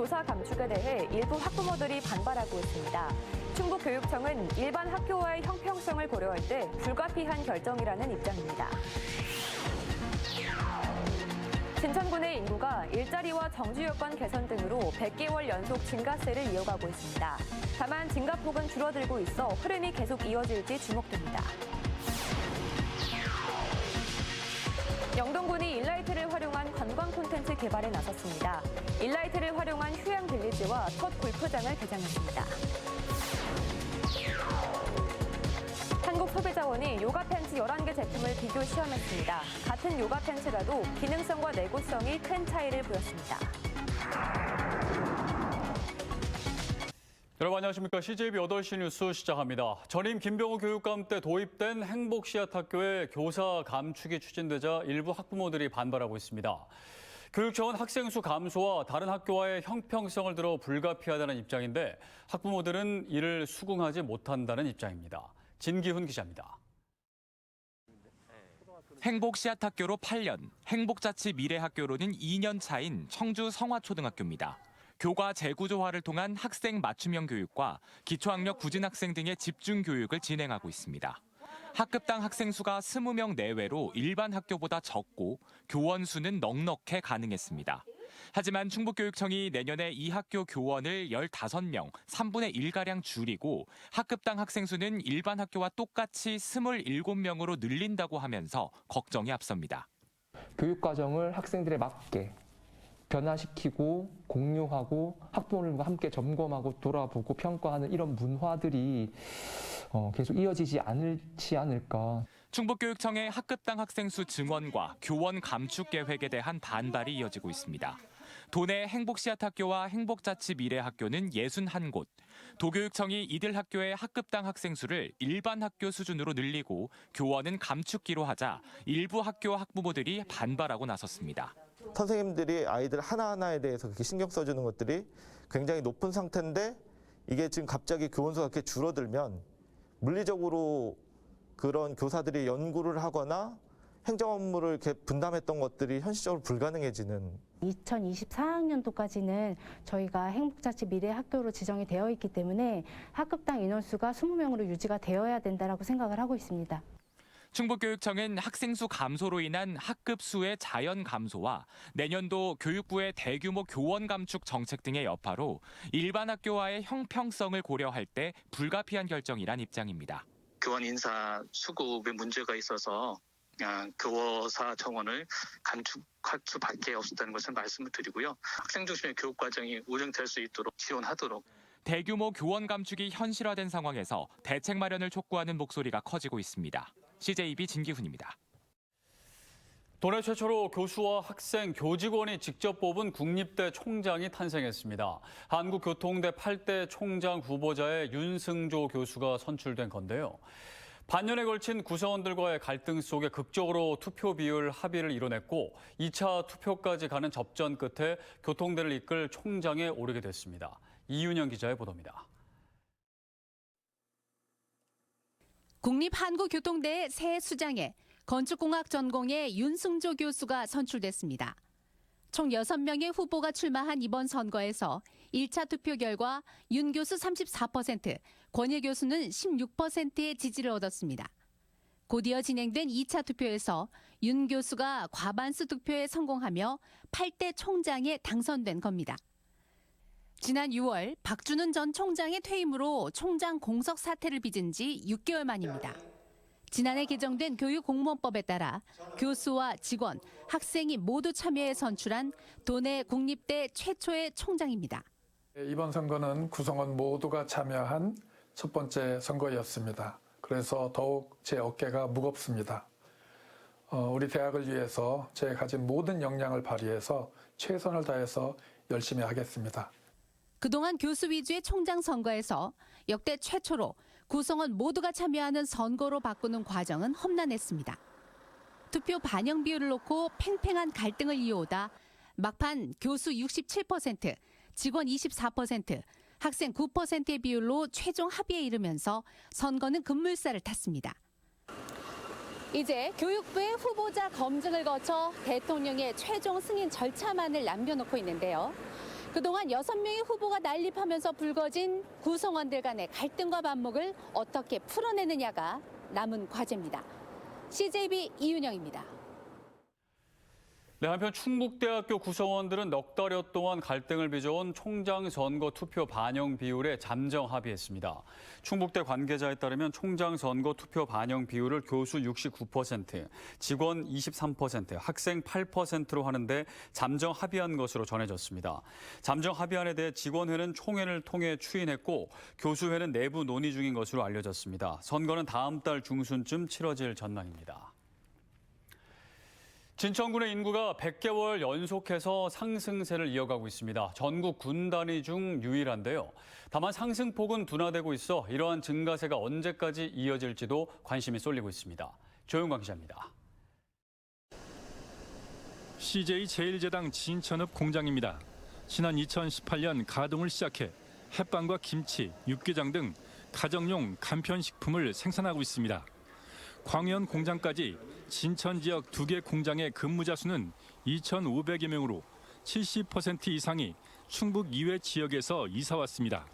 교사 감축에 대해 일부 학부모들이 반발하고 있습니다. 충북교육청은 일반 학교와의 형평성을 고려할 때 불가피한 결정이라는 입장입니다. 신천군의 인구가 일자리와 정주 여건 개선 등으로 100개월 연속 증가세를 이어가고 있습니다. 다만 증가폭은 줄어들고 있어 흐름이 계속 이어질지 주목됩니다. 영동군이 일라이트를 활용한 관광 콘텐츠 개발에 나섰습니다. 일라이트를 활용한 휴양 빌리지와 첫 골프장을 개장했습니다. 한국소비자원이 요가 팬츠 11개 제품을 비교 시험했습니다. 같은 요가 팬츠라도 기능성과 내구성이 큰 차이를 보였습니다. 여러분 안녕하십니까. CJB 8시 뉴스 시작합니다. 전임 김병호 교육감 때 도입된 행복씨앗학교의 교사 감축이 추진되자 일부 학부모들이 반발하고 있습니다. 교육청은 학생 수 감소와 다른 학교와의 형평성을 들어 불가피하다는 입장인데 학부모들은 이를 수긍하지 못한다는 입장입니다. 진기훈 기자입니다. 행복씨앗학교로 8년, 행복자치 미래학교로는 2년 차인 청주 성화초등학교입니다. 교과 재구조화를 통한 학생 맞춤형 교육과 기초학력 부진 학생 등의 집중 교육을 진행하고 있습니다. 학급당 학생 수가 20명 내외로 일반 학교보다 적고 교원 수는 넉넉해 가능했습니다. 하지만 충북교육청이 내년에 이 학교 교원을 15명, 3분의 1가량 줄이고 학급당 학생 수는 일반 학교와 똑같이 27명으로 늘린다고 하면서 걱정이 앞섭니다. 교육과정을 학생들에 맞게 변화시키고 공유하고 학부모들과 함께 점검하고 돌아보고 평가하는 이런 문화들이 계속 이어지지 않을까. 충북교육청의 학급당 학생 수 증원과 교원 감축 계획에 대한 반발이 이어지고 있습니다. 도내 행복씨앗학교와 행복자치 미래학교는 61곳, 도교육청이 이들 학교의 학급당 학생 수를 일반 학교 수준으로 늘리고 교원은 감축기로 하자 일부 학교 학부모들이 반발하고 나섰습니다. 선생님들이 아이들 하나하나에 대해서 그렇게 신경 써주는 것들이 굉장히 높은 상태인데 이게 지금 갑자기 교원 수가 그렇게 줄어들면 물리적으로 그런 교사들이 연구를 하거나 행정 업무를 이렇게 분담했던 것들이 현실적으로 불가능해지는. 2024학년도까지는 저희가 행복자치 미래학교로 지정이 되어 있기 때문에 학급당 인원수가 20명으로 유지가 되어야 된다고 생각을 하고 있습니다. 충북교육청은 학생 수 감소로 인한 학급 수의 자연 감소와 내년도 교육부의 대규모 교원 감축 정책 등의 여파로 일반 학교와의 형평성을 고려할 때 불가피한 결정이란 입장입니다. 교원 인사 수급에 문제가 있어서 교사 정원을 감축할 수밖에 없었다는 것을 말씀을 드리고요. 학생 중심의 교육 과정이 운영될 수 있도록 지원하도록. 대규모 교원 감축이 현실화된 상황에서 대책 마련을 촉구하는 목소리가 커지고 있습니다. CJB 진기훈입니다. 도내 최초로 교수와 학생, 교직원이 직접 뽑은 국립대 총장이 탄생했습니다. 한국교통대 8대 총장 후보자의 윤승조 교수가 선출된 건데요. 반년에 걸친 구성원들과의 갈등 속에 극적으로 투표 비율 합의를 이뤄냈고 2차 투표까지 가는 접전 끝에 교통대를 이끌 총장에 오르게 됐습니다. 이윤영 기자의 보도입니다. 국립한국교통대의 새 수장에 건축공학 전공의 윤승조 교수가 선출됐습니다. 총 6명의 후보가 출마한 이번 선거에서 1차 투표 결과 윤 교수 34%, 권예 교수는 16%의 지지를 얻었습니다. 곧이어 진행된 2차 투표에서 윤 교수가 과반수 득표에 성공하며 8대 총장에 당선된 겁니다. 지난 6월 박준훈 전 총장의 퇴임으로 총장 공석 사퇴를 빚은 지 6개월 만입니다. 지난해 개정된 교육공무원법에 따라 교수와 직원, 학생이 모두 참여해 선출한 도내 국립대 최초의 총장입니다. 이번 선거는 구성원 모두가 참여한 첫 번째 선거였습니다. 그래서 더욱 제 어깨가 무겁습니다. 우리 대학을 위해서 제 가진 모든 역량을 발휘해서 최선을 다해서 열심히 하겠습니다. 그동안 교수 위주의 총장 선거에서 역대 최초로 구성원 모두가 참여하는 선거로 바꾸는 과정은 험난했습니다. 투표 반영 비율을 놓고 팽팽한 갈등을 이어오다 막판 교수 67%, 직원 24%, 학생 9%의 비율로 최종 합의에 이르면서 선거는 급물살을 탔습니다. 이제 교육부의 후보자 검증을 거쳐 대통령의 최종 승인 절차만을 남겨놓고 있는데요. 그동안 6명의 후보가 난립하면서 불거진 구성원들 간의 갈등과 반목을 어떻게 풀어내느냐가 남은 과제입니다. CJB 이윤영입니다. 네, 한편 충북대학교 구성원들은 넉 달여 동안 갈등을 빚어온 총장 선거 투표 반영 비율에 잠정 합의했습니다. 충북대 관계자에 따르면 총장 선거 투표 반영 비율을 교수 69%, 직원 23%, 학생 8%로 하는데 잠정 합의한 것으로 전해졌습니다. 잠정 합의안에 대해 직원회는 총회를 통해 추인했고 교수회는 내부 논의 중인 것으로 알려졌습니다. 선거는 다음 달 중순쯤 치러질 전망입니다. 진천군의 인구가 100개월 연속해서 상승세를 이어가고 있습니다. 전국 군 단위 중 유일한데요. 다만 상승폭은 둔화되고 있어 이러한 증가세가 언제까지 이어질지도 관심이 쏠리고 있습니다. 조용광 기자입니다. CJ 제일제당 진천읍 공장입니다. 지난 2018년 가동을 시작해 햇반과 김치, 육개장 등 가정용 간편식품을 생산하고 있습니다. 광연 공장까지 진천 지역 2개 공장의 근무자 수는 2,500여 명으로 70% 이상이 충북 이외 지역에서 이사 왔습니다.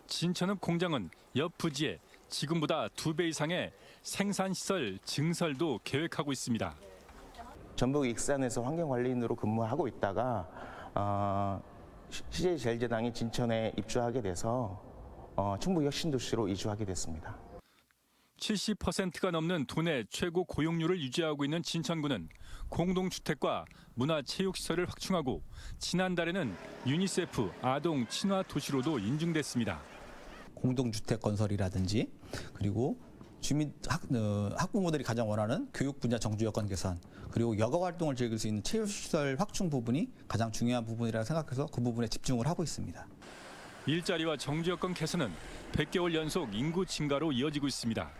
진천읍 공장은 옆 부지에 지금보다 2배 이상의 생산시설 증설도 계획하고 있습니다. 전북 익산에서 환경관리인으로 근무하고 있다가 CJ 제일제당이 진천에 입주하게 돼서 충북 혁신도시로 이주하게 됐습니다. 70%가 넘는 도내 최고 고용률을 유지하고 있는 진천구는 공동주택과 문화체육시설을 확충하고 지난달에는 유니세프 아동 친화 도시로도 인증됐습니다. 공동주택 건설이라든지 그리고 학부모들이 가장 원하는 교육 분야 정주 여건 개선 그리고 여가 활동을 즐길 수 있는 체육시설 확충 부분이 가장 중요한 부분이라고 생각해서 그 부분에 집중을 하고 있습니다. 일자리와 정주 여건 개선은 100개월 연속 인구 증가로 이어지고 있습니다.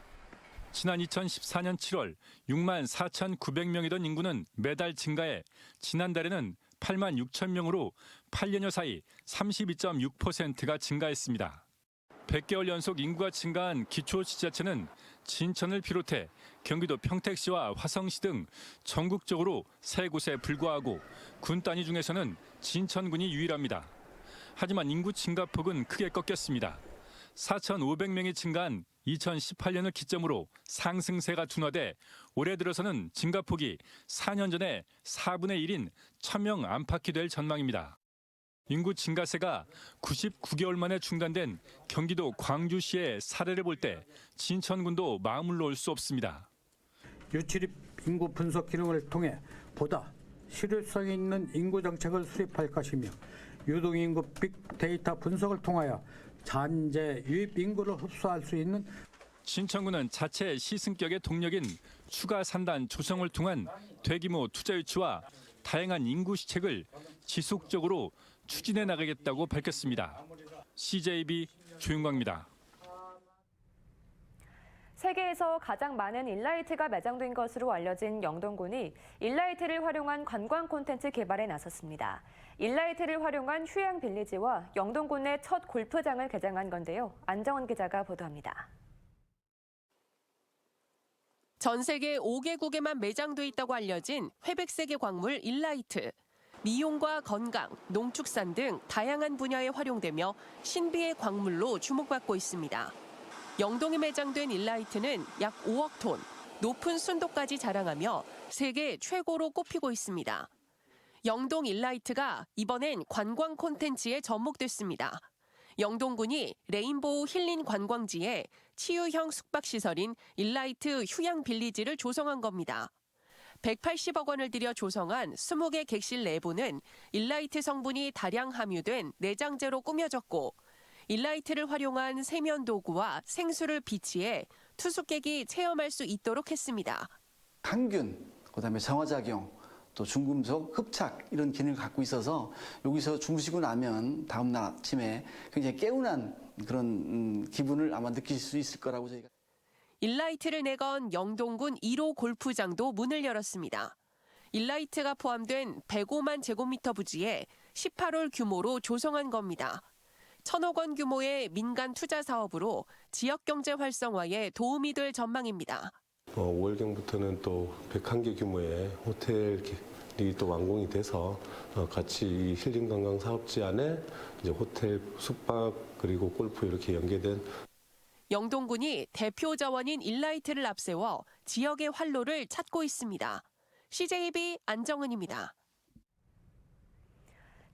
지난 2014년 7월 6만 4,900명이던 인구는 매달 증가해 지난달에는 8만 6천 명으로 8년여 사이 32.6%가 증가했습니다. 100개월 연속 인구가 증가한 기초지자체는 진천을 비롯해 경기도 평택시와 화성시 등 전국적으로 3곳에 불과하고 군 단위 중에서는 진천군이 유일합니다. 하지만 인구 증가폭은 크게 꺾였습니다. 4,500명이 증가한 2018년을 기점으로 상승세가 둔화돼 올해 들어서는 증가폭이 4년 전에 4분의 1인 1,000명 안팎이 될 전망입니다. 인구 증가세가 99개월 만에 중단된 경기도 광주시의 사례를 볼 때 진천군도 마음을 놓을 수 없습니다. 유출입 인구 분석 기능을 통해 보다 실효성 있는 인구 정책을 수립할 것이며 유동인구 빅데이터 분석을 통하여 잔재 유입 인구를 흡수할 수 있는 진천군은 자체 시승격의 동력인 추가 산단 조성을 통한 대규모 투자 유치와 다양한 인구 시책을 지속적으로 추진해 나가겠다고 밝혔습니다. CJB 조윤광입니다. 세계에서 가장 많은 일라이트가 매장된 것으로 알려진 영동군이 일라이트를 활용한 관광 콘텐츠 개발에 나섰습니다. 일라이트를 활용한 휴양 빌리지와 영동군 내 첫 골프장을 개장한 건데요. 안정원 기자가 보도합니다. 전 세계 5개국에만 매장돼 있다고 알려진 회백세계 광물 일라이트. 미용과 건강, 농축산 등 다양한 분야에 활용되며 신비의 광물로 주목받고 있습니다. 영동에 매장된 일라이트는 약 5억 톤, 높은 순도까지 자랑하며 세계 최고로 꼽히고 있습니다. 영동 일라이트가 이번엔 관광 콘텐츠에 접목됐습니다. 영동군이 레인보우 힐링 관광지에 치유형 숙박시설인 일라이트 휴양 빌리지를 조성한 겁니다. 180억 원을 들여 조성한 20개 객실 내부는 일라이트 성분이 다량 함유된 내장재로 꾸며졌고 일라이트를 활용한 세면 도구와 생수를 비치해 투숙객이 체험할 수 있도록 했습니다. 항균, 그다음에 정화작용, 또 중금속 흡착 이런 기능을 갖고 있어서 여기서 주무시고 나면 다음 날 아침에 굉장히 개운한 그런 기분을 아마 느끼실 수 있을 거라고 저희가. 일라이트를 내건 영동군 1호 골프장도 문을 열었습니다. 일라이트가 포함된 105만 제곱미터 부지에 18홀 규모로 조성한 겁니다. 1,000억 원 규모의 민간 투자 사업으로 지역 경제 활성화에 도움이 될 전망입니다. 5월경부터는 또 101개 규모의 호텔 또 완공이 돼서 같이 이 힐링 관광 사업지 안에 이제 호텔, 숙박 그리고 골프 이렇게 연계된 영동군이 대표 자원인 일라이트를 앞세워 지역의 활로를 찾고 있습니다. CJB 안정은입니다.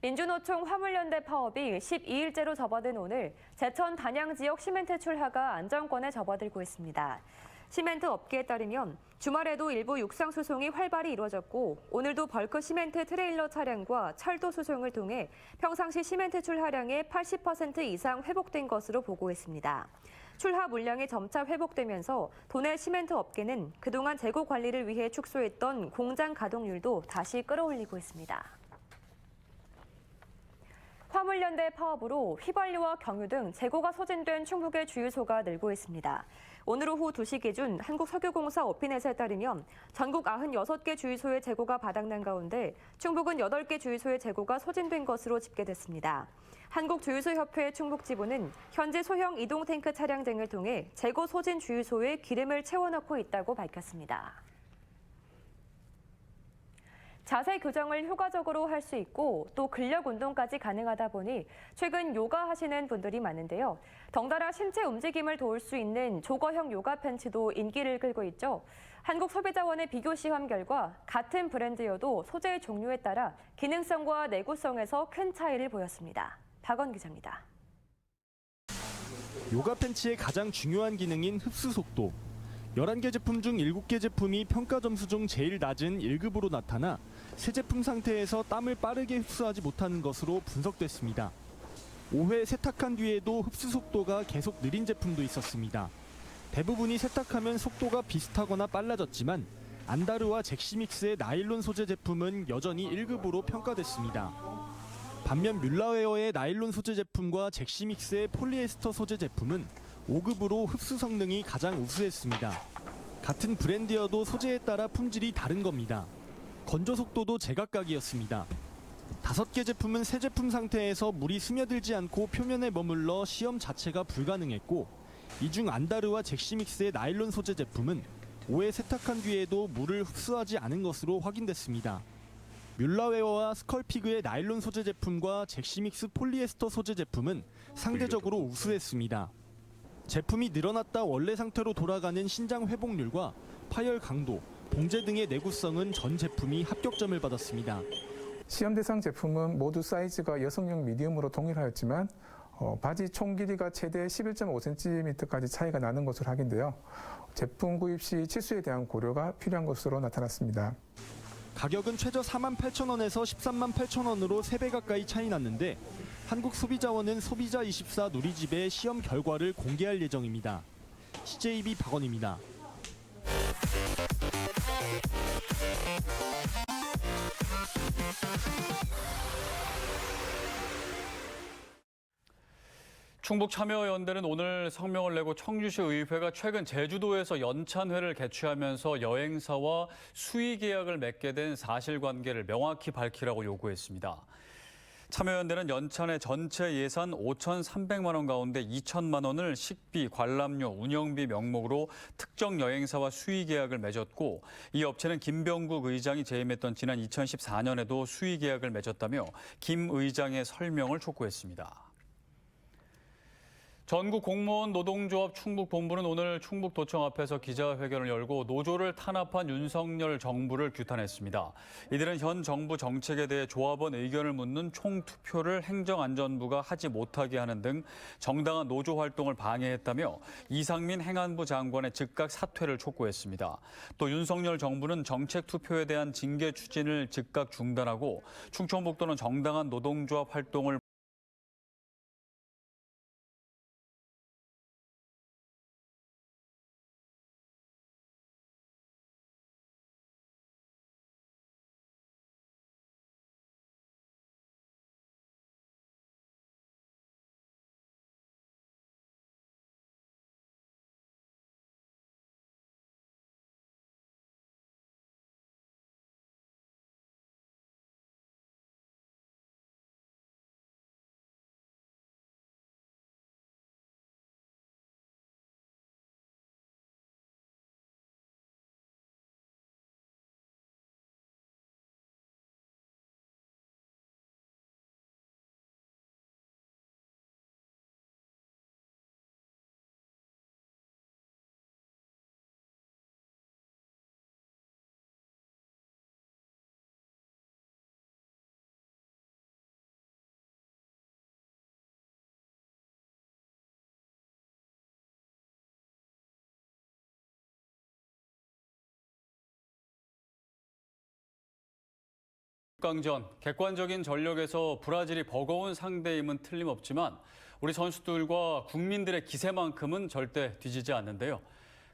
민주노총 화물연대 파업이 12일째로 접어든 오늘 제천 단양 지역 시멘트 출하가 안정권에 접어들고 있습니다. 시멘트 업계에 따르면 주말에도 일부 육상 수송이 활발히 이루어졌고 오늘도 벌크 시멘트 트레일러 차량과 철도 수송을 통해 평상시 시멘트 출하량의 80% 이상 회복된 것으로 보고했습니다. 출하 물량이 점차 회복되면서 도내 시멘트 업계는 그동안 재고 관리를 위해 축소했던 공장 가동률도 다시 끌어올리고 있습니다. 화물연대 파업으로 휘발유와 경유 등 재고가 소진된 충북의 주유소가 늘고 있습니다. 오늘 오후 2시 기준 한국석유공사 오피넷에 따르면 전국 96개 주유소의 재고가 바닥난 가운데 충북은 8개 주유소의 재고가 소진된 것으로 집계됐습니다. 한국주유소협회 충북지부는 현재 소형 이동탱크 차량 등을 통해 재고 소진 주유소에 기름을 채워넣고 있다고 밝혔습니다. 자세 교정을 효과적으로 할 수 있고 또 근력 운동까지 가능하다 보니 최근 요가 하시는 분들이 많은데요. 덩달아 신체 움직임을 도울 수 있는 조거형 요가 팬츠도 인기를 끌고 있죠. 한국소비자원의 비교 시험 결과 같은 브랜드여도 소재의 종류에 따라 기능성과 내구성에서 큰 차이를 보였습니다. 박원 기자입니다. 요가 팬츠의 가장 중요한 기능인 흡수 속도. 11개 제품 중 7개 제품이 평가 점수 중 제일 낮은 1급으로 나타나 새 제품 상태에서 땀을 빠르게 흡수하지 못하는 것으로 분석됐습니다. 5회 세탁한 뒤에도 흡수 속도가 계속 느린 제품도 있었습니다. 대부분이 세탁하면 속도가 비슷하거나 빨라졌지만 안다르와 잭시믹스의 나일론 소재 제품은 여전히 1급으로 평가됐습니다. 반면 뮬라웨어의 나일론 소재 제품과 잭시믹스의 폴리에스터 소재 제품은 5급으로 흡수 성능이 가장 우수했습니다. 같은 브랜드여도 소재에 따라 품질이 다른 겁니다. 건조 속도도 제각각이었습니다. 5개 제품은 새 제품 상태에서 물이 스며들지 않고 표면에 머물러 시험 자체가 불가능했고 이 중 안다르와 잭시믹스의 나일론 소재 제품은 5회 세탁한 뒤에도 물을 흡수하지 않은 것으로 확인됐습니다. 뮬라웨어와 스컬피그의 나일론 소재 제품과 잭시믹스 폴리에스터 소재 제품은 상대적으로 우수했습니다. 제품이 늘어났다 원래 상태로 돌아가는 신장 회복률과 파열 강도, 봉제 등의 내구성은 전 제품이 합격점을 받았습니다. 시험 대상 제품은 모두 사이즈가 여성용 미디움으로 동일하였지만 바지 총 길이가 최대 11.5cm까지 차이가 나는 것으로 확인되어 제품 구입 시 치수에 대한 고려가 필요한 것으로 나타났습니다. 가격은 최저 48,000원에서 138,000원으로 3배 가까이 차이 났는데 한국소비자원은 소비자24 누리집의 시험 결과를 공개할 예정입니다. CJB 박원입니다. 충북참여연대는 오늘 성명을 내고 청주시 의회가 최근 제주도에서 연찬회를 개최하면서 여행사와 수의 계약을 맺게 된 사실관계를 명확히 밝히라고 요구했습니다. 참여연대는 연찬회 전체 예산 5,300만 원 가운데 2천만 원을 식비, 관람료, 운영비 명목으로 특정 여행사와 수의 계약을 맺었고 이 업체는 김병국 의장이 재임했던 지난 2014년에도 수의 계약을 맺었다며 김 의장의 설명을 촉구했습니다. 전국 공무원 노동조합 충북본부는 오늘 충북도청 앞에서 기자회견을 열고 노조를 탄압한 윤석열 정부를 규탄했습니다. 이들은 현 정부 정책에 대해 조합원 의견을 묻는 총투표를 행정안전부가 하지 못하게 하는 등 정당한 노조 활동을 방해했다며 이상민 행안부 장관의 즉각 사퇴를 촉구했습니다. 또 윤석열 정부는 정책 투표에 대한 징계 추진을 즉각 중단하고 충청북도는 정당한 노동조합 활동을 6강전, 객관적인 전력에서 브라질이 버거운 상대임은 틀림없지만 우리 선수들과 국민들의 기세만큼은 절대 뒤지지 않는데요.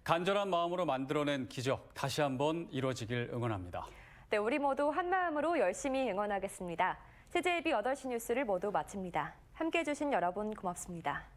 간절한 마음으로 만들어낸 기적, 다시 한번 이뤄지길 응원합니다. 네, 우리 모두 한마음으로 열심히 응원하겠습니다. CJB 8시 뉴스를 모두 마칩니다. 함께해 주신 여러분 고맙습니다.